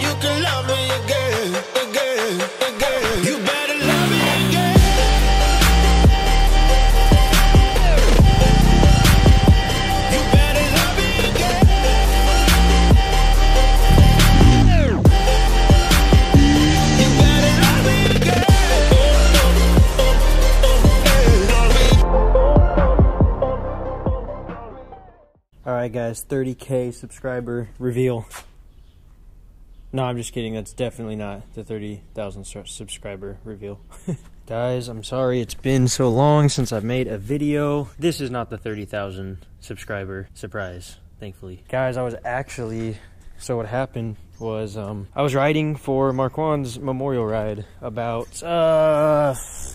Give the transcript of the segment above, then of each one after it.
you can love me again, again, again. You better love me again. You better love me again. You better love me again. Alright guys, 30K subscriber reveal. No, I'm just kidding. That's definitely not the 30,000 subscriber reveal. Guys, I'm sorry it's been so long since I've made a video. This is not the 30,000 subscriber surprise, thankfully. Guys, I was actually... So what happened was I was riding for Marquand's memorial ride about...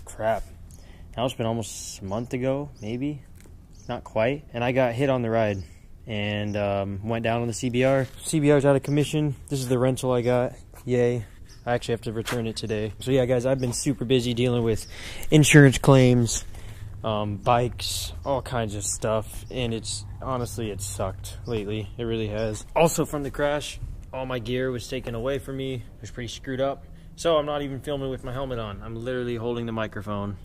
crap. Now it's been almost a month ago, maybe? Not quite. And I got hit on the ride. And went down on the CBR. CBR's out of commission. This is the rental I got. Yay. I actually have to return it today. So yeah, guys, I've been super busy dealing with insurance claims, bikes, all kinds of stuff. And it's, honestly, it's sucked lately. It really has. Also from the crash, all my gear was taken away from me. It was pretty screwed up. So I'm not even filming with my helmet on. I'm literally holding the microphone,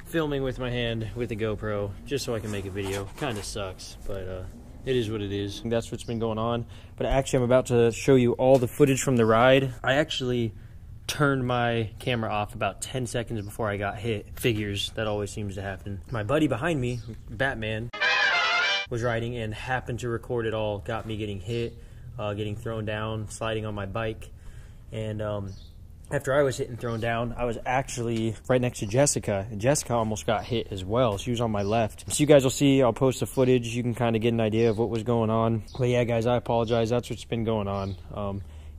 filming with my hand with the GoPro, just so I can make a video. Kind of sucks, but it is what it is. That's what's been going on. But actually, I'm about to show you all the footage from the ride. I actually turned my camera off about 10 seconds before I got hit. Figures, that always seems to happen. My buddy behind me, Batman, was riding and happened to record it all. Got me getting hit, getting thrown down, sliding on my bike. And after I was hit and thrown down, I was actually right next to Jessica, and Jessica almost got hit as well. She was on my left. So you guys will see, I'll post the footage. You can kind of get an idea of what was going on. But yeah, guys, I apologize. That's what's been going on.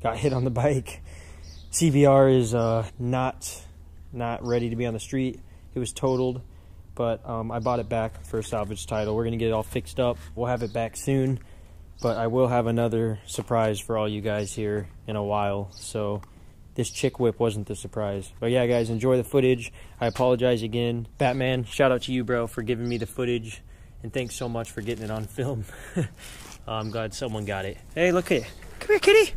Got hit on the bike. CBR is not ready to be on the street. It was totaled, but I bought it back for a salvage title. We're going to get it all fixed up. We'll have it back soon, but I will have another surprise for all you guys here in a while. So... this chick whip wasn't the surprise. But yeah, guys, enjoy the footage. I apologize again. Batman, shout out to you, bro, for giving me the footage. And thanks so much for getting it on film. I'm glad someone got it. Hey, look here. Come here, kitty.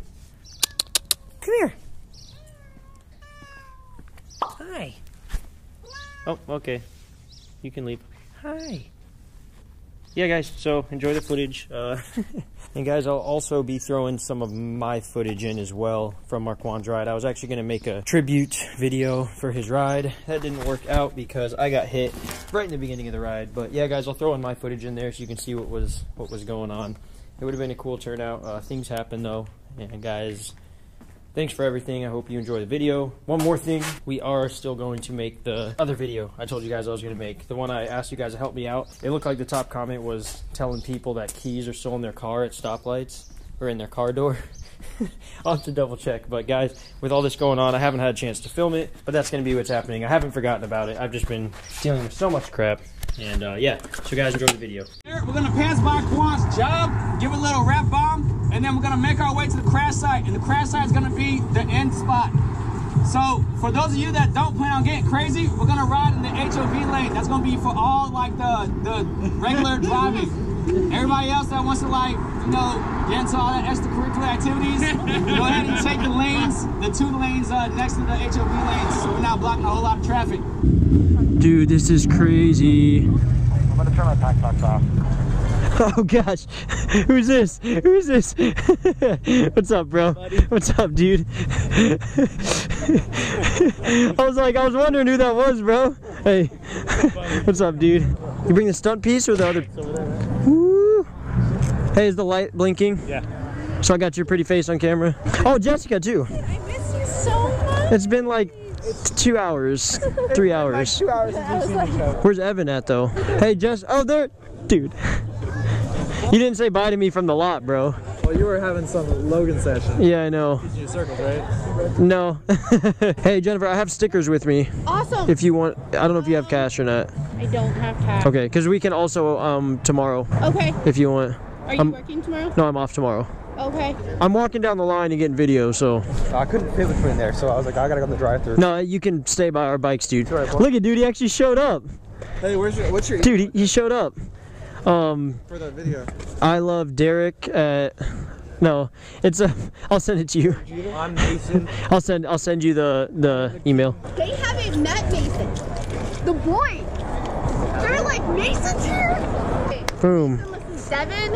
Come here. Hi. Oh, okay. You can leave. Hi. Yeah, guys, so enjoy the footage. And guys, I'll also be throwing some of my footage in as well from Marquand's ride. I was actually going to make a tribute video for his ride. That didn't work out because I got hit right in the beginning of the ride. But yeah, guys, I'll throw in my footage in there so you can see what was going on. It would have been a cool turnout. Things happen though. And guys, thanks for everything. I hope you enjoy the video. One more thing, we are still going to make the other video I told you guys I was going to make. The one I asked you guys to help me out. It looked like the top comment was telling people that keys are still in their car at stoplights or in their car door. I'll have to double check. But guys, with all this going on, I haven't had a chance to film it, but that's going to be what's happening. I haven't forgotten about it. I've just been dealing with so much crap. And yeah, so guys, enjoy the video. We're gonna pass by Quan's job, give a little rap bomb, and then we're gonna make our way to the crash site. And the crash site is gonna be the end spot. So for those of you that don't plan on getting crazy, we're gonna ride in the HOV lane. That's gonna be for all like the regular driving. Everybody else that wants to like, you know, get into all that extracurricular activities, go ahead and take the lanes, the 2 lanes next to the HOV lanes, so we're not blocking a whole lot of traffic. Dude, this is crazy. I'm gonna turn my pack off. Oh gosh, who's this? Who's this? What's up, bro? What's up, dude? I was wondering who that was, bro. Hey, what's up, dude? You bring the stunt piece or the other? Woo. Hey, is the light blinking? Yeah. So I got your pretty face on camera. Oh, Jessica too. I miss you so much. It's been like 2 hours, 3 hours. 2 hours since you've seen the show. Where's Evan at though? Hey, Jess. Oh, there, dude. You didn't say bye to me from the lot, bro. Well, you were having some Logan session. Yeah, I know. Teaching you circles, right? No. Hey, Jennifer, I have stickers with me. Awesome. If you want, I don't know if you have cash or not. I don't have cash. Okay, because we can also tomorrow. Okay. If you want. Are you working tomorrow? No, I'm off tomorrow. Okay. I'm walking down the line and getting video, so. I couldn't fit between there, so I was like, I gotta go in the drive-thru. No, you can stay by our bikes, dude. Right, look at dude, he actually showed up. Hey, what's your dude? He showed up. For the video. I love Derek at. No, it's a. I'll send it to you. I'm Mason. I'll send you the email. They haven't met Mason. The boy. They're like, Mason's here. Boom. Listen, Devin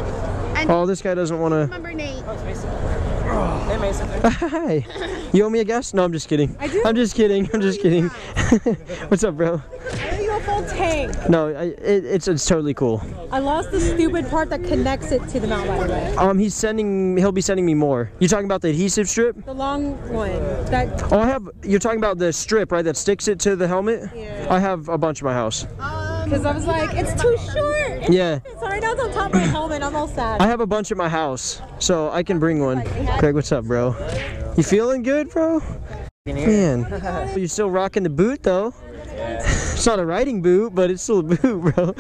and Oh, this guy doesn't want to. remember Nate. Hey, Mason. Hi. You owe me a guess? No, I'm just kidding. I do? I'm just kidding. I'm just kidding. What's up, bro? I owe you a full tank. No, it's totally cool. I lost the stupid part that connects it to the mount, by the way. He'll be sending me more. You talking about the adhesive strip? The long one. That. Oh, you're talking about the strip, right, that sticks it to the helmet? Yeah. I have a bunch at my house. Because I was like, it's too short. Yeah. So right now it's on top of my helmet. I'm all sad. I have a bunch at my house, so I can bring one. Craig, what's up, bro? You feeling good, bro? Man, you're still rocking the boot, though. It's not a riding boot, but it's still a boot, bro.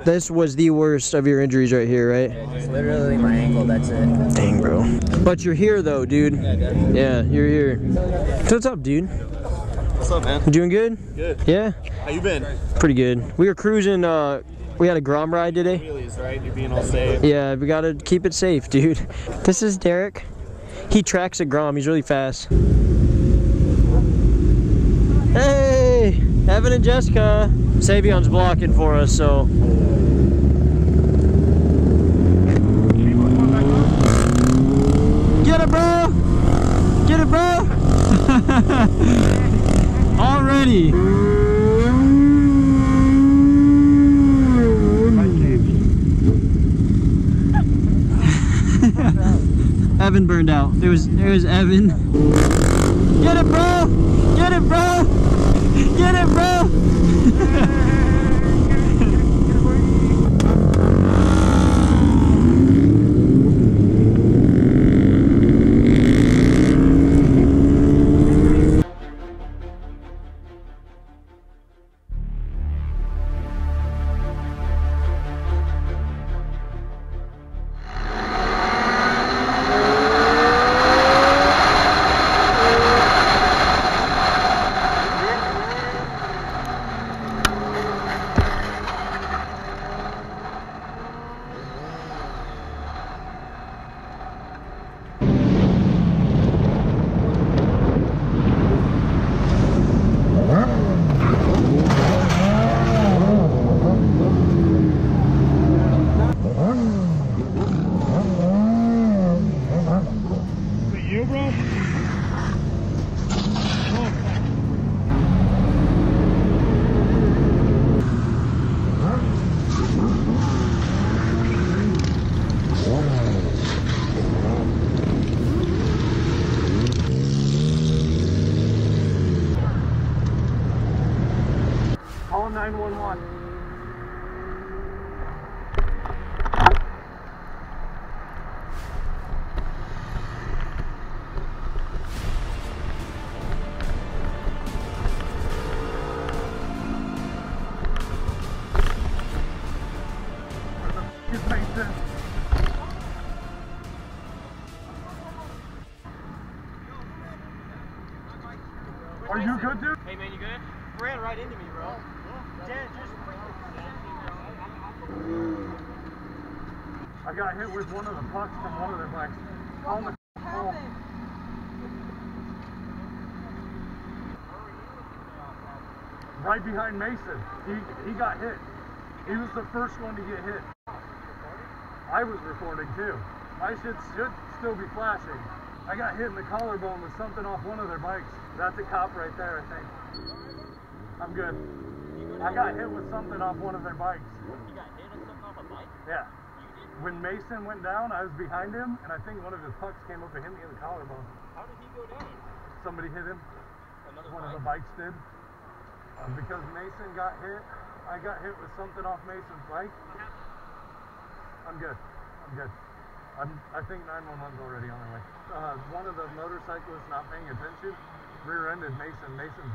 This was the worst of your injuries right here, right? It's literally my ankle, that's it. Dang, bro. But you're here, though, dude. Yeah, you're here. So what's up, dude? What's up, man? You doing good? Good. Yeah? How you been? Pretty good. We were cruising, we had a Grom ride today. Wheelies, right? You're being all safe. Yeah, we gotta keep it safe, dude. This is Derek. He tracks a Grom, he's really fast. Hey! Evan and Jessica. Savion's blocking for us, so. Get it, bro! Get it, bro! Already! Evan burned out. There's Evan. Get it, bro! Get it, bro! Get it, bro! Call 911. Are you good, dude? Hey man, you good? Ran right into me, bro. I got hit with one of the pucks from one of their bikes. On the pole. Right behind Mason. He got hit. He was the first one to get hit. I was recording too. My shit should still be flashing. I got hit in the collarbone with something off one of their bikes. That's a cop right there, I think. I'm good. I got hit with something off one of their bikes. You got hit on something off a bike? Yeah. When Mason went down, I was behind him, and I think one of his pucks came up and hit me in the collarbone. How did he go down? Somebody hit him. One of the bikes did. Because Mason got hit, I got hit with something off Mason's bike. I'm good. I'm good. I think 911's already on their way. One of the motorcyclists not paying attention rear-ended Mason. Mason's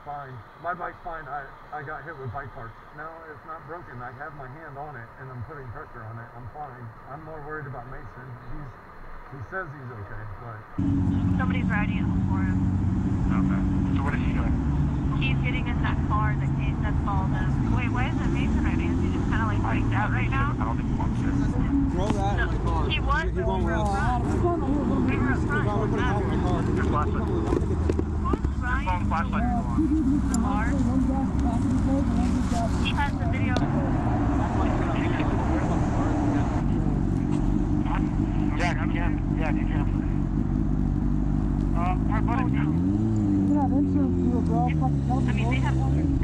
fine. My bike's fine. I got hit with bike parts. No, it's not broken. I have my hand on it and I'm putting pressure on it. I'm fine. I'm more worried about Mason. He says he's okay, but Somebody's riding it for him. okay. So what is he doing? He's getting in that car that's followed us. Wait, why isn't Mason riding? Is he just kind of like freaked out right now? I don't think he wants to. Throw that in my car. He was. He won't roll. We were up front. He has the video. Jack, you can. Our buddy. I mean, they have